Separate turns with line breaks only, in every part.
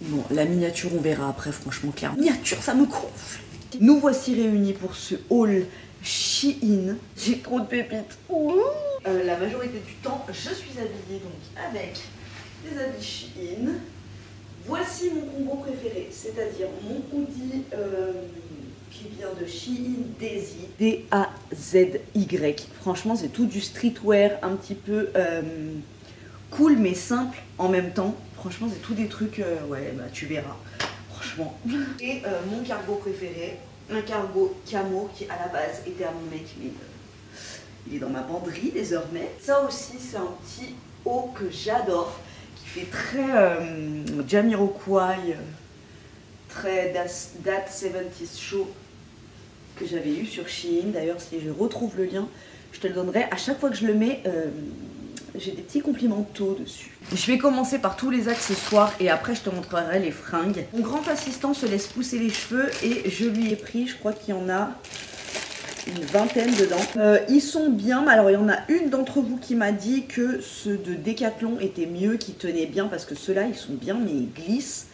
Bon, la miniature, on verra après, franchement, clair. Miniature, ça me gonfle. Nous voici réunis pour ce haul Shein. J'ai trop de pépites. La majorité du temps, je suis habillée donc avec des habits Shein. Voici mon combo préféré, c'est-à-dire mon hoodie qui vient de Shein Daisy. D-A-Z-Y. Franchement, c'est tout du streetwear un petit peu cool mais simple en même temps. Franchement, c'est tout des trucs, ouais, bah tu verras. Franchement. Et mon cargo préféré, un cargo camo qui à la base était à mon mec, mais il est dans ma banderie désormais. Ça aussi, c'est un petit haut que j'adore, qui fait très Jamiroquai, très That 70s Show que j'avais eu sur Shein. D'ailleurs, si je retrouve le lien, je te le donnerai. À chaque fois que je le mets, j'ai des petits complimentos dessus. Je vais commencer par tous les accessoires et après je te montrerai les fringues. Mon grand assistant se laisse pousser les cheveux et je lui ai pris, je crois qu'il y en a une vingtaine dedans. Ils sont bien, mais alors il y en a une d'entre vous qui m'a dit que ceux de Decathlon étaient mieux, qui tenaient bien, parce que ceux-là ils sont bien mais ils glissent.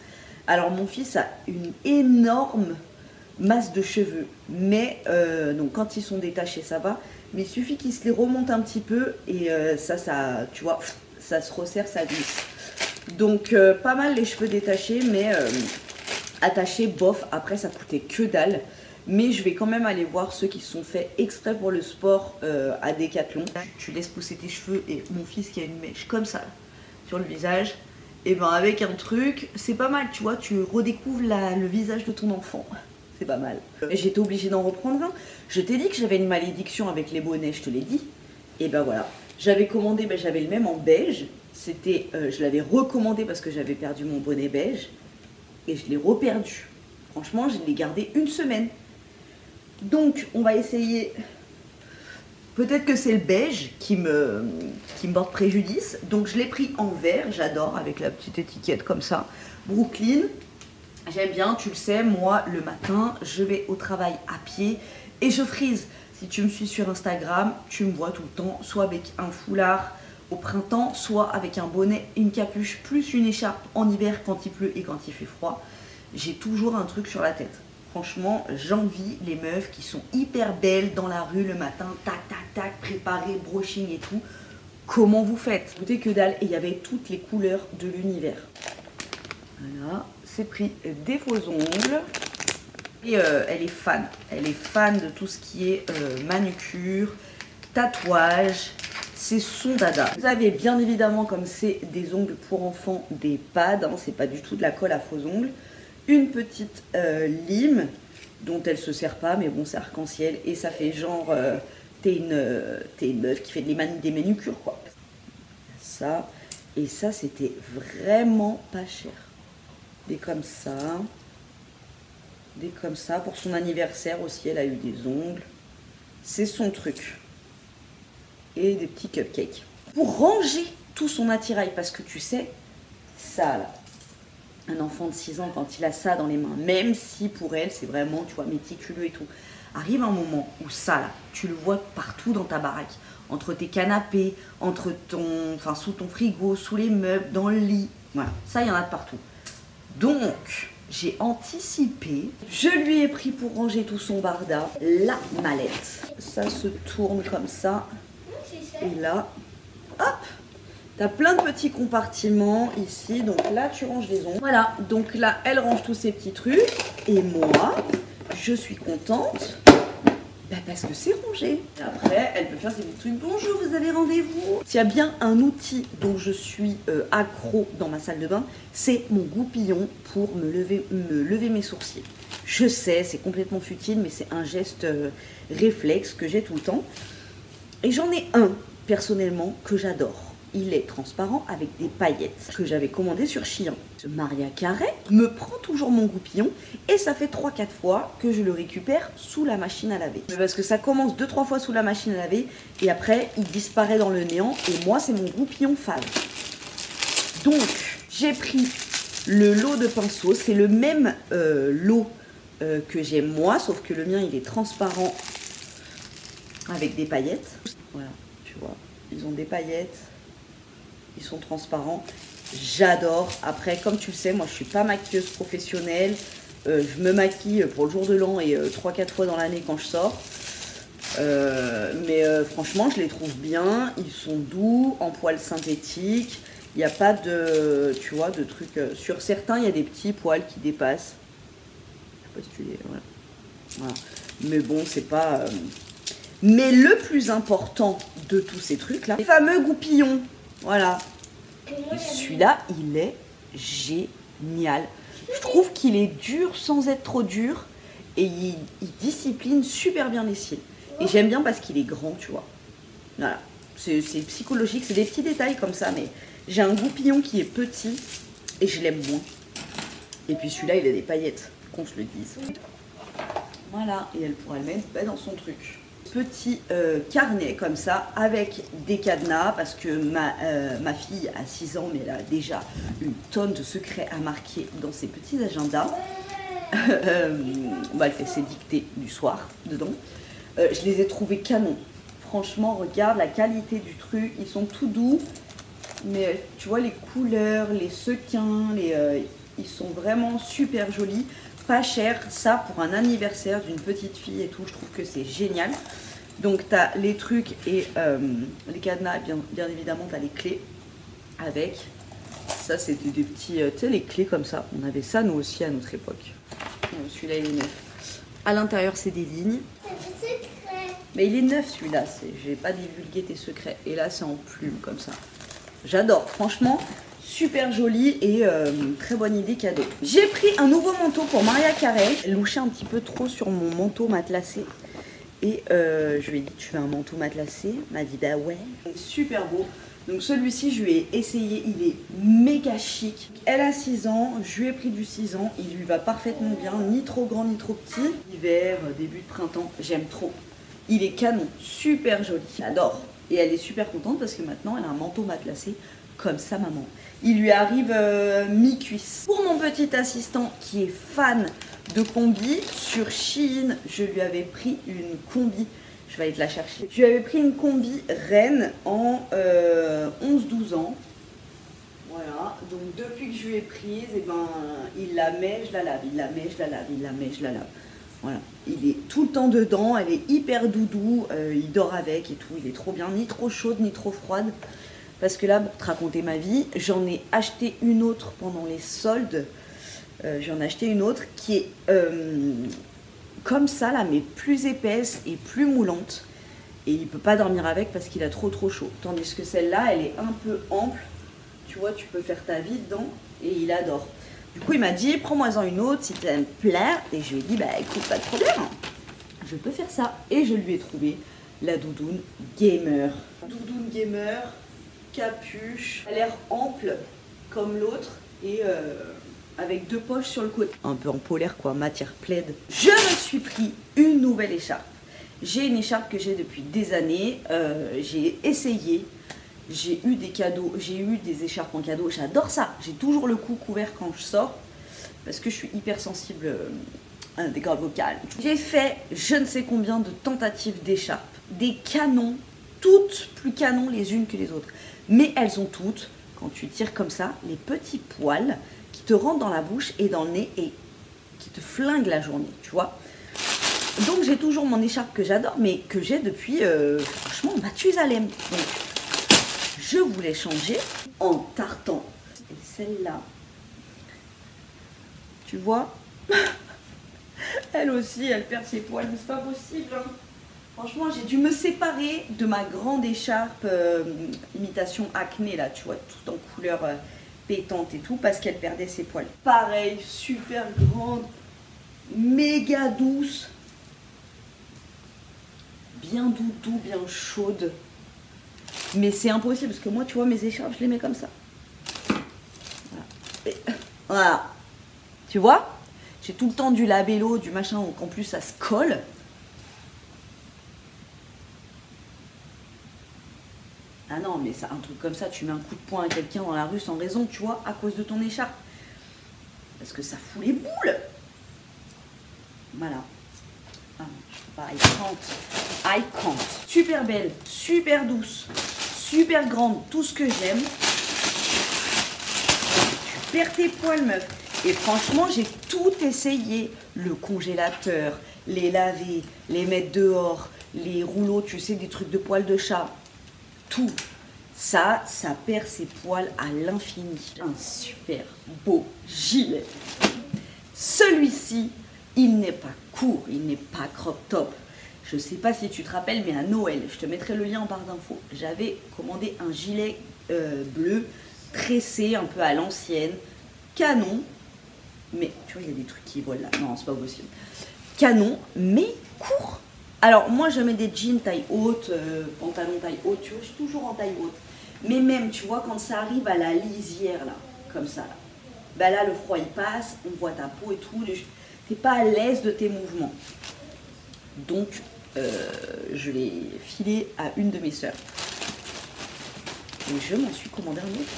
Alors mon fils a une énorme masse de cheveux, mais donc quand ils sont détachés ça va, mais il suffit qu'il se les remonte un petit peu et ça tu vois, ça se resserre, ça glisse. Donc pas mal les cheveux détachés, mais attachés bof. Après ça coûtait que dalle, mais je vais quand même aller voir ceux qui sont faits exprès pour le sport à Decathlon. Tu laisses pousser tes cheveux et mon fils qui a une mèche comme ça sur le visage, et ben avec un truc c'est pas mal, tu vois, tu redécouvres le visage de ton enfant. C'est pas mal. J'étais obligée d'en reprendre un. Je t'ai dit que j'avais une malédiction avec les bonnets, je te l'ai dit. Et ben voilà. J'avais commandé, ben j'avais le même en beige. C'était, je l'avais recommandé parce que j'avais perdu mon bonnet beige. Et je l'ai reperdu. Franchement, je l'ai gardé une semaine. Donc, on va essayer. Peut-être que c'est le beige qui me porte préjudice. Donc, je l'ai pris en vert. J'adore, avec la petite étiquette comme ça. Brooklyn. J'aime bien, tu le sais, moi, le matin, je vais au travail à pied et je frise. Si tu me suis sur Instagram, tu me vois tout le temps, soit avec un foulard au printemps, soit avec un bonnet, une capuche, plus une écharpe en hiver quand il pleut et quand il fait froid. J'ai toujours un truc sur la tête. Franchement, j'envie les meufs qui sont hyper belles dans la rue le matin, tac, tac, tac, préparées, brushing et tout. Comment vous faites? Écoutez que dalle, et il y avait toutes les couleurs de l'univers. Voilà. C'est pris des faux ongles et elle est fan de tout ce qui est manucure, tatouage, c'est son dada. Vous avez bien évidemment, comme c'est des ongles pour enfants, des pads, hein, c'est pas du tout de la colle à faux ongles, une petite lime dont elle se sert pas, mais bon c'est arc-en-ciel et ça fait genre t'es une meuf qui fait des manucures quoi. Ça, et ça c'était vraiment pas cher. Des comme ça, pour son anniversaire aussi, elle a eu des ongles. C'est son truc. Et des petits cupcakes. Pour ranger tout son attirail, parce que tu sais, ça là, un enfant de 6 ans, quand il a ça dans les mains, même si pour elle, c'est vraiment, tu vois, méticuleux et tout, arrive un moment où ça là, tu le vois partout dans ta baraque. Entre tes canapés, sous ton frigo, sous les meubles, dans le lit. Voilà, ça, il y en a de partout. Donc, j'ai anticipé, je lui ai pris pour ranger tout son barda, la mallette. Ça se tourne comme ça, et là, hop, t'as plein de petits compartiments ici, donc là tu ranges les ongles. Voilà, donc là elle range tous ses petits trucs, et moi, je suis contente. Bah parce que c'est rangé. Et après, elle peut faire ses petits trucs. Bonjour, vous avez rendez-vous. S'il y a bien un outil dont je suis accro dans ma salle de bain, c'est mon goupillon pour me lever mes sourcils. Je sais, c'est complètement futile, mais c'est un geste réflexe que j'ai tout le temps. Et j'en ai un, personnellement, que j'adore. Il est transparent avec des paillettes que j'avais commandé sur Shein. Ce Maria Carré me prend toujours mon goupillon et ça fait 3-4 fois que je le récupère sous la machine à laver. Parce que ça commence 2-3 fois sous la machine à laver et après il disparaît dans le néant et moi c'est mon goupillon fave. Donc j'ai pris le lot de pinceaux, c'est le même lot que j'ai moi, sauf que le mien il est transparent avec des paillettes. Voilà, tu vois, ils ont des paillettes. Ils sont transparents J'adore. Après, comme tu le sais, moi je suis pas maquilleuse professionnelle. Je me maquille pour le jour de l'an et 3-4 fois dans l'année quand je sors. Mais franchement, je les trouve bien. Ils sont doux, en poils synthétiques. Il n'y a pas de, tu vois, de trucs. Sur certains, il y a des petits poils qui dépassent. Je sais pas si tu les... Voilà. Mais bon, c'est pas... Mais le plus important de tous ces trucs-là, les fameux goupillons. Voilà. Celui-là, il est génial. Je trouve qu'il est dur sans être trop dur. Et il discipline super bien les cils. Et j'aime bien parce qu'il est grand, tu vois. Voilà. C'est psychologique, c'est des petits détails comme ça. Mais j'ai un goupillon qui est petit et je l'aime moins. Et puis celui-là, il a des paillettes, qu'on se le dise. Voilà. Et elle pourra le mettre dans son truc. Petit carnet comme ça avec des cadenas parce que ma fille a 6 ans mais elle a déjà une tonne de secrets à marquer dans ses petits agendas. Elle fait ses dictées du soir dedans. Je les ai trouvés canons. Franchement, regarde la qualité du truc. Ils sont tout doux. Mais tu vois les couleurs, les sequins, ils sont vraiment super jolis. Pas cher, ça pour un anniversaire d'une petite fille et tout, je trouve que c'est génial. Donc tu as les trucs et les cadenas, bien évidemment tu as les clés avec. Ça c'était des petits, tu sais les clés comme ça, on avait ça nous aussi à notre époque. Celui-là il est neuf. À l'intérieur c'est des lignes. Mais il est neuf celui-là, je vais pas divulguer tes secrets. Et là c'est en plume comme ça. J'adore, franchement. Super joli et très bonne idée cadeau. J'ai pris un nouveau manteau pour Maria Carey. Elle louchait un petit peu trop sur mon manteau matelassé. Et je lui ai dit, tu veux un manteau matelassé? Elle m'a dit, bah ouais. Super beau. Donc celui-ci, je lui ai essayé. Il est méga chic. Elle a 6 ans. Je lui ai pris du 6 ans. Il lui va parfaitement bien. Ni trop grand, ni trop petit. Hiver, début de printemps. J'aime trop. Il est canon. Super joli. J'adore. Et elle est super contente parce que maintenant, elle a un manteau matelassé comme sa maman. Il lui arrive mi-cuisse. Pour mon petit assistant qui est fan de combi, sur Shein, je lui avais pris une combi. Je vais aller te la chercher. Je lui avais pris une combi reine en 11-12 ans. Voilà. Donc depuis que je lui ai prise, eh ben, il la met, je la lave. Il la met, je la lave. Il la met, je la lave. Voilà. Il est tout le temps dedans. Elle est hyper doudou. Il dort avec et tout. Il est trop bien. Ni trop chaude, ni trop froide. Parce que là, pour te raconter ma vie, j'en ai acheté une autre pendant les soldes. J'en ai acheté une autre qui est comme ça, là, mais plus épaisse et plus moulante. Et il ne peut pas dormir avec parce qu'il a trop chaud. Tandis que celle-là, elle est un peu ample. Tu vois, tu peux faire ta vie dedans et il adore. Du coup, il m'a dit, prends-moi-en une autre si ça me plaît. Et je lui ai dit, bah écoute, pas de problème. Je peux faire ça. Et je lui ai trouvé la doudoune gamer. Doudoune gamer. Capuche, elle a l'air ample comme l'autre et avec 2 poches sur le côté. Un peu en polaire quoi, matière plaid. Je me suis pris une nouvelle écharpe. J'ai une écharpe que j'ai depuis des années. J'ai essayé, j'ai eu des cadeaux, j'ai eu des écharpes en cadeau. J'adore ça. J'ai toujours le cou couvert quand je sors parce que je suis hyper sensible à des cordes vocales. J'ai fait je ne sais combien de tentatives d'écharpes, des canons, toutes plus canons les unes que les autres. Mais elles ont toutes, quand tu tires comme ça, les petits poils qui te rentrent dans la bouche et dans le nez et qui te flinguent la journée, tu vois. Donc j'ai toujours mon écharpe que j'adore, mais que j'ai depuis, franchement, Mathusalem. Donc je voulais changer en tartan. Et celle-là, tu vois, elle aussi, elle perd ses poils, mais c'est pas possible, hein. Franchement, j'ai dû me séparer de ma grande écharpe imitation acné, là, tu vois, tout en couleur pétante et tout, parce qu'elle perdait ses poils. Pareil, super grande, méga douce, bien doudou, bien chaude. Mais c'est impossible, parce que moi, tu vois, mes écharpes, je les mets comme ça. Voilà. Et, voilà. Tu vois, j'ai tout le temps du labello, du machin, donc en plus, ça se colle. Ah non, mais ça, un truc comme ça, tu mets un coup de poing à quelqu'un dans la rue sans raison, tu vois, à cause de ton écharpe. Parce que ça fout les boules. Voilà. Ah non, je peux pas, I can't. Super belle, super douce, super grande, tout ce que j'aime. perds tes poils, meuf. Et franchement, j'ai tout essayé. Le congélateur, les laver, les mettre dehors, les rouleaux, tu sais, des trucs de poils de chat. Tout. Ça perd ses poils à l'infini. Un super beau gilet. Celui-ci, il n'est pas court, il n'est pas crop top. Je sais pas si tu te rappelles, mais à Noël, je te mettrai le lien en barre d'infos, j'avais commandé un gilet bleu, tressé, un peu à l'ancienne, canon, mais tu vois, il y a des trucs qui volent là, non, c'est pas possible. Canon, mais court. Alors, moi, je mets des jeans taille haute, pantalon taille haute, tu vois, je suis toujours en taille haute. Mais même, tu vois, quand ça arrive à la lisière, là, comme ça, là, bah là, le froid, il passe, on voit ta peau et tout, t'es pas à l'aise de tes mouvements. Donc, je l'ai filé à une de mes sœurs. Et je m'en suis commandé un autre.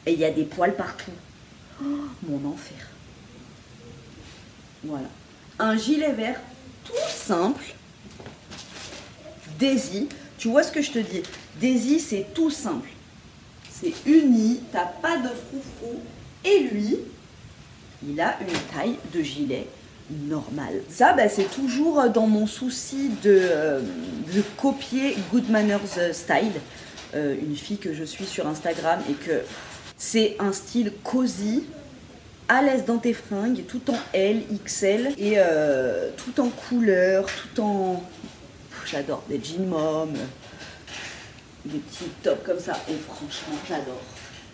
Et il y a des poils partout. Oh, mon enfer. Voilà. Un gilet vert tout simple. Daisy. Tu vois ce que je te dis? Daisy, c'est tout simple. C'est uni, t'as pas de froufrou. Et lui, il a une taille de gilet normale. Ça, bah, c'est toujours dans mon souci de copier Good Manners Style. Une fille que je suis sur Instagram et que c'est un style cosy, à l'aise dans tes fringues, tout en L, XL et tout en couleur, tout en... J'adore, des jeans mom, des petits tops comme ça et franchement j'adore.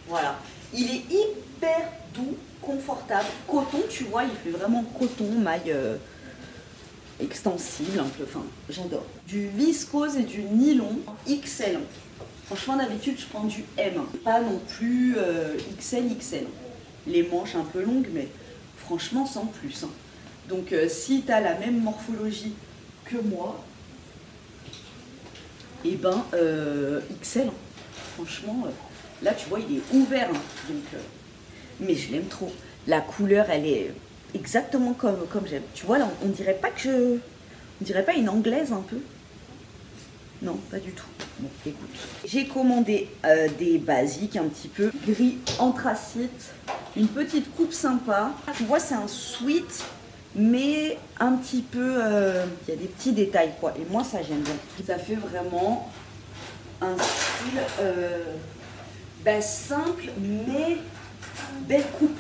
Voilà, il est hyper doux, confortable, coton, tu vois, il fait vraiment coton, maille extensible un peu, enfin j'adore. Du viscose et du nylon XL. Franchement, d'habitude, je prends du M, pas non plus XL. Les manches un peu longues, mais franchement, sans plus. Hein. Donc, si tu as la même morphologie que moi, et ben, XL. Hein. Franchement, là, tu vois, il est ouvert. Hein. Donc, mais je l'aime trop. La couleur, elle est exactement comme j'aime. Tu vois, là, on dirait pas que on dirait pas une anglaise un peu. Non, pas du tout. Bon, écoute. J'ai commandé des basiques un petit peu gris anthracite, une petite coupe sympa. Tu vois, c'est un sweat, mais un petit peu, il y a des petits détails quoi. Et moi, ça j'aime bien. Ça fait vraiment un style simple, mais belle coupe.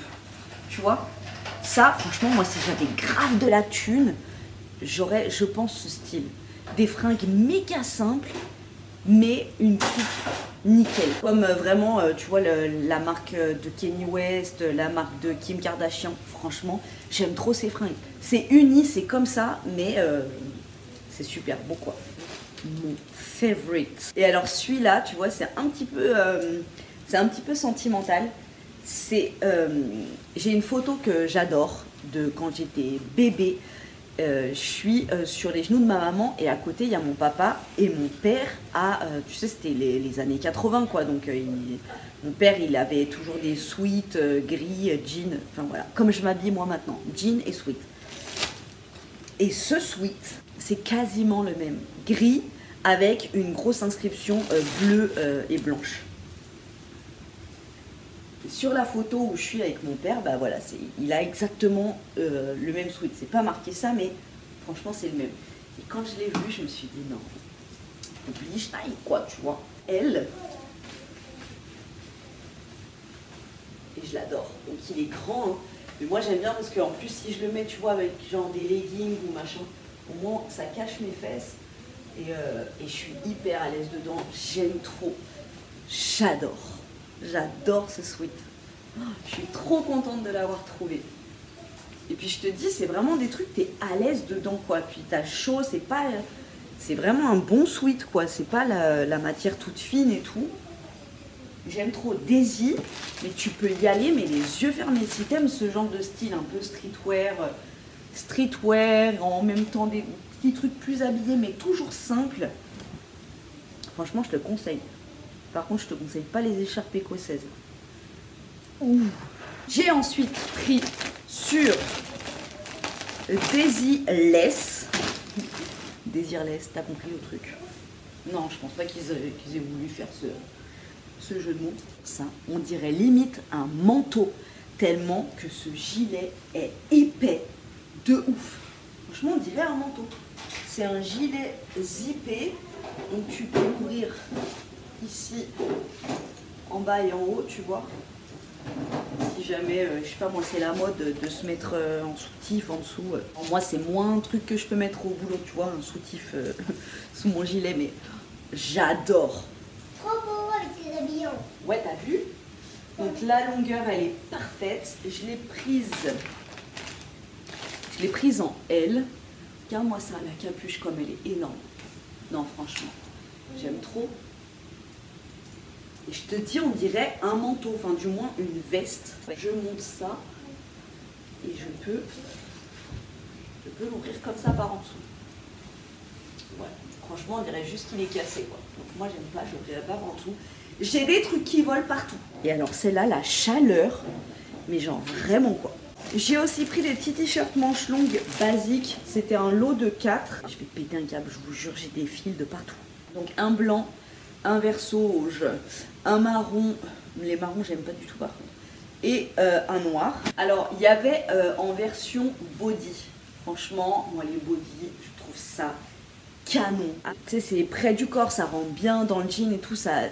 Tu vois, ça, franchement, moi, si j'avais grave de la thune, j'aurais, je pense, ce style. Des fringues méga simples, mais une coupe nickel. Comme vraiment, tu vois, la marque de Kanye West, la marque de Kim Kardashian. Franchement, j'aime trop ces fringues. C'est uni, c'est comme ça, mais c'est super beau, quoi. Mon favorite. Et alors, celui-là, tu vois, c'est un petit peu sentimental. C'est, j'ai une photo que j'adore de quand j'étais bébé. Je suis sur les genoux de ma maman et à côté il y a mon papa et mon père a, tu sais c'était les années 80 quoi, donc mon père il avait toujours des sweats gris, jeans, enfin voilà, comme je m'habille moi maintenant, jeans et sweat. Et ce sweat c'est quasiment le même, gris avec une grosse inscription bleue et blanche. Sur la photo où je suis avec mon père, bah voilà, il a exactement le même sweat. C'est pas marqué ça, mais franchement, c'est le même. Et quand je l'ai vu, je me suis dit non, oblige taille quoi, tu vois. Elle, et je l'adore. Donc il est grand, hein. Mais moi j'aime bien parce qu'en plus, si je le mets, tu vois, avec genre des leggings ou machin, au moins ça cache mes fesses et je suis hyper à l'aise dedans. J'aime trop, j'adore. J'adore ce sweat. Oh, je suis trop contente de l'avoir trouvé. Et puis je te dis, c'est vraiment des trucs, t'es à l'aise dedans quoi. Puis t'as chaud, c'est vraiment un bon sweat quoi. C'est pas la matière toute fine et tout. J'aime trop Daisy, mais tu peux y aller, mais les yeux fermés. Si t'aimes ce genre de style un peu streetwear, en même temps des petits trucs plus habillés, mais toujours simples. Franchement, je te conseille. Par contre, je te conseille pas les écharpes écossaises. J'ai ensuite pris sur Desireless. Desireless, t'as compris le truc? Non, je pense pas qu'ils aient voulu faire ce jeu de mots. Ça, on dirait limite un manteau, tellement que ce gilet est épais de ouf. Franchement, on dirait un manteau. C'est un gilet zippé, donc tu peux ouvrir ici, en bas et en haut, tu vois. Si jamais, je sais pas moi, c'est la mode de se mettre en soutif en dessous. Moi, c'est moins un truc que je peux mettre au boulot, tu vois, un soutif sous mon gilet, mais j'adore.
Trop beau avec tes habillants.
Ouais, t'as vu? Donc la longueur, elle est parfaite. Je l'ai prise en L. Regarde-moi ça, la capuche comme elle est énorme. Non, franchement, j'aime trop. Et je te dis, on dirait un manteau, enfin du moins une veste. Je monte ça et je peux l'ouvrir comme ça par en dessous. Ouais, franchement, on dirait juste qu'il est cassé, quoi. Donc moi, j'aime pas, je l'ouvrirai pas par en dessous. J'ai des trucs qui volent partout. Et alors, c'est là la chaleur, mais genre vraiment quoi. J'ai aussi pris des petits t-shirts manches longues basiques. C'était un lot de 4. Je vais péter un câble, je vous jure, j'ai des fils de partout. Donc un blanc, un verso rouge, un marron. Les marrons, j'aime pas du tout par contre. Et un noir. Alors, il y avait en version body. Franchement, moi les body, je trouve ça canon. Ah, tu sais, c'est près du corps, ça rentre bien dans le jean et tout, ça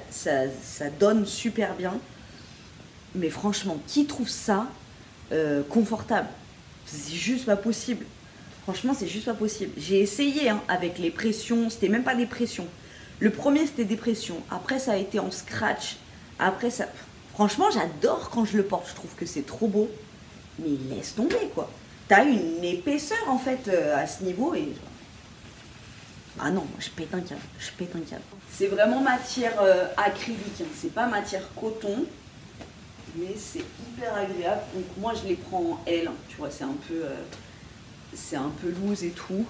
donne super bien. Mais franchement, qui trouve ça confortable? C'est juste pas possible. Franchement, c'est juste pas possible. J'ai essayé hein, avec les pressions, c'était même pas des pressions. Le premier, c'était des pressions. Après, ça a été en scratch. Après, ça... Franchement, j'adore quand je le porte. Je trouve que c'est trop beau. Mais laisse tomber, quoi. T'as une épaisseur, en fait, à ce niveau et... Ah non, je pète un câble, je pète un câble. C'est vraiment matière acrylique, hein. C'est pas matière coton, mais c'est hyper agréable. Donc moi je les prends en L, hein. Tu vois, c'est un peu loose et tout.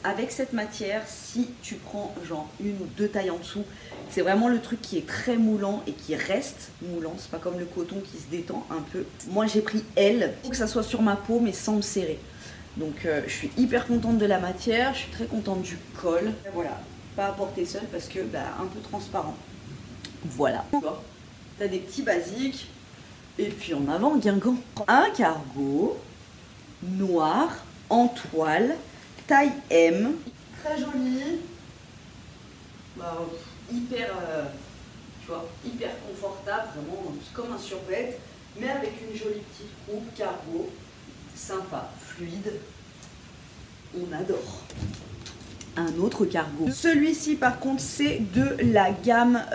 Avec cette matière, si tu prends genre une ou deux tailles en dessous, c'est vraiment le truc qui est très moulant et qui reste moulant. C'est pas comme le coton qui se détend un peu. Moi j'ai pris L, pour que ça soit sur ma peau mais sans me serrer. Donc je suis hyper contente de la matière, je suis très contente du col. Voilà, pas à porter seul parce que bah, un peu transparent. Voilà. Tu vois, t'as des petits basiques. Et puis en avant, Guingamp. Un cargo noir en toile, taille M. Très joli. Bah, hyper, tu vois, hyper confortable, vraiment comme un survêt, mais avec une jolie petite coupe cargo. Sympa, fluide, on adore. Un autre cargo. Celui-ci par contre c'est de la gamme,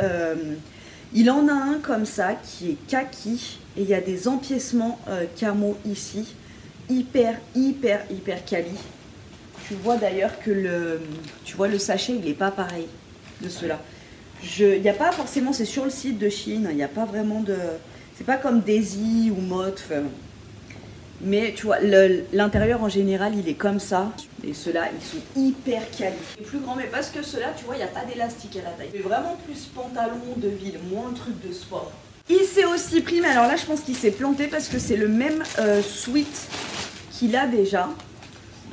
il en a un comme ça qui est kaki et il y a des empiècements camo ici, hyper quali. Tu vois d'ailleurs que le sachet il n'est pas pareil de ceux-là. Il n'y a pas forcément, c'est sur le site de Shein, il n'y a pas vraiment de, c'est pas comme Daisy ou Mott. Mais tu vois, l'intérieur en général, il est comme ça. Et ceux-là, ils sont hyper quali. Les plus grands, mais parce que ceux-là, tu vois, il n'y a pas d'élastique à la taille. C'est vraiment plus pantalon de ville, moins le truc de sport. Il s'est aussi pris, mais alors là, je pense qu'il s'est planté parce que c'est le même sweat qu'il a déjà.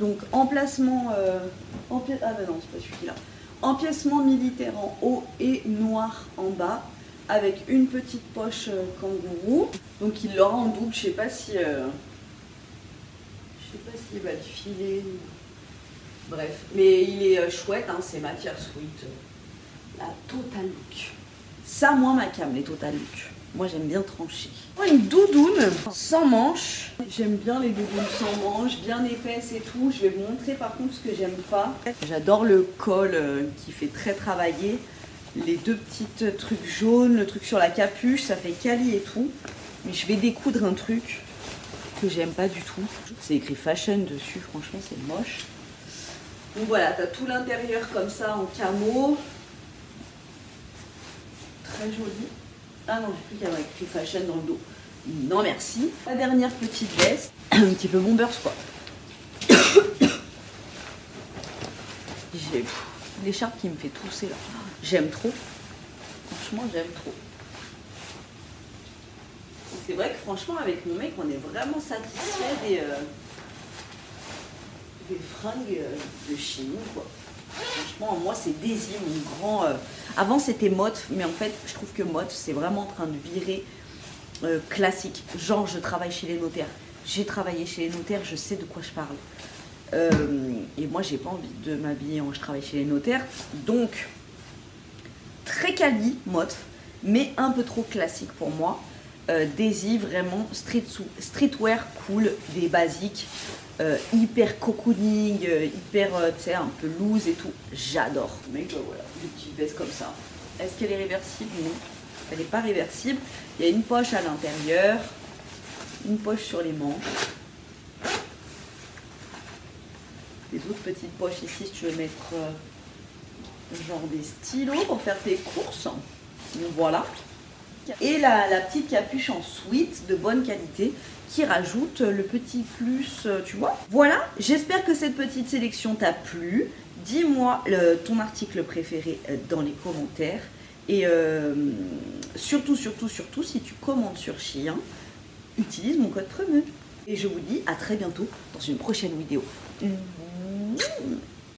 Donc, emplacement... ah ben non, c'est pas celui-là. Empiècement militaire en haut et noir en bas. Avec une petite poche kangourou. Donc, il l'aura en double, je sais pas si... Je sais pas s'il va le filer. Bref, mais il est chouette, hein, c'est matière sweet. La Total Look. Ça, moi, ma cam, les Total Look. Moi, j'aime bien trancher. Une doudoune sans manches. J'aime bien les doudounes sans manches, bien épaisses et tout. Je vais vous montrer par contre ce que j'aime pas. J'adore le col qui fait très travaillé. Les deux petites trucs jaunes, le truc sur la capuche, ça fait quali et tout. Mais je vais découdre un truc que j'aime pas du tout. C'est écrit fashion dessus, franchement c'est moche. Donc voilà, t'as tout l'intérieur comme ça en camo. Très joli. Ah non, j'ai plus qu'à avoir écrit fashion dans le dos. Non merci. La dernière petite veste, un petit peu bombers quoi. J'ai l'écharpe qui me fait tousser là. J'aime trop. Franchement j'aime trop. C'est vrai que franchement avec mon mec on est vraiment satisfait des fringues de chez nous quoi. Franchement, moi, c'est Daisy, mon grand... Avant, c'était Motte, mais en fait, je trouve que Motte, c'est vraiment en train de virer classique. Genre, je travaille chez les notaires. J'ai travaillé chez les notaires, je sais de quoi je parle. Et moi, j'ai pas envie de m'habiller en je travaille chez les notaires. Donc, très quali, Motte, mais un peu trop classique pour moi. Daisy, vraiment streetwear cool, des basiques, hyper cocooning, hyper, tu sais, un peu loose et tout. J'adore. Mais voilà, des petites vestes comme ça. Est-ce qu'elle est réversible? Non, elle n'est pas réversible. Il y a une poche à l'intérieur, une poche sur les manches. Des autres petites poches ici si tu veux mettre genre des stylos pour faire tes courses. Donc voilà. Et la petite capuche en sweat de bonne qualité qui rajoute le petit plus, tu vois. Voilà, j'espère que cette petite sélection t'a plu. Dis-moi ton article préféré dans les commentaires. Et surtout, si tu commandes sur Shein, utilise mon code PREMEU. Et je vous dis à très bientôt dans une prochaine vidéo.